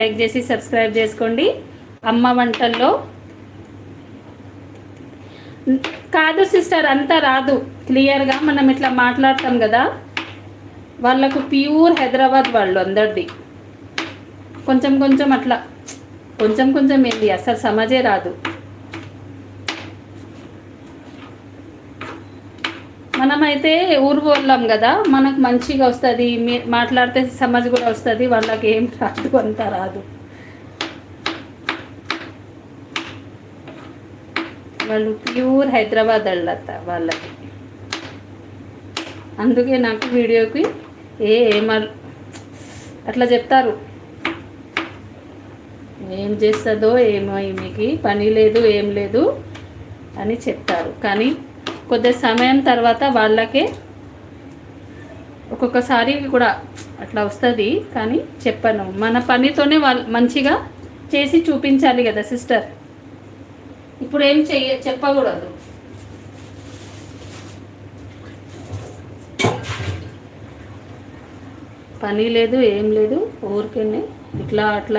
Like చేసి subscribe చేసుకోండి. అమ్మ వంటల్లో కాదు సిస్టర్, అంతా రాదు. క్లియర్గా మనం ఇట్లా మాట్లాడతాం కదా, వాళ్ళకు ప్యూర్ హైదరాబాద్ వాళ్ళు అందరిది కొంచెం కొంచెం అట్లా, కొంచెం కొంచెం ఏంది అసలు సమజే రాదు. మనమైతే ఊరు వాళ్ళం కదా, మనకు మంచిగా వస్తుంది, మాట్లాడితే సమజ్ కూడా వస్తుంది. వాళ్ళకి ఏం రాదు, అంతా రాదు. వాళ్ళు ప్యూర్ హైదరాబాద్ వాళ్ళకి. అందుకే నాకు వీడియోకి అట్లా చెప్తారు, ఏం చేస్తుందో ఏమో, ఈమెకి పని లేదు ఏం లేదు అని చెప్తారు. కానీ కొద్ది సమయం తర్వాత వాళ్ళకే ఒక్కొక్కసారి కూడా అట్లా వస్తుంది. కానీ చెప్పను, మన పనితోనే వాళ్ళు మంచిగా చేసి చూపించాలి కదా సిస్టర్. ఇప్పుడు ఏం చెప్పకూడదు. పని లేదు ఏం లేదు, ఊరికేనే ఇట్లా అట్లా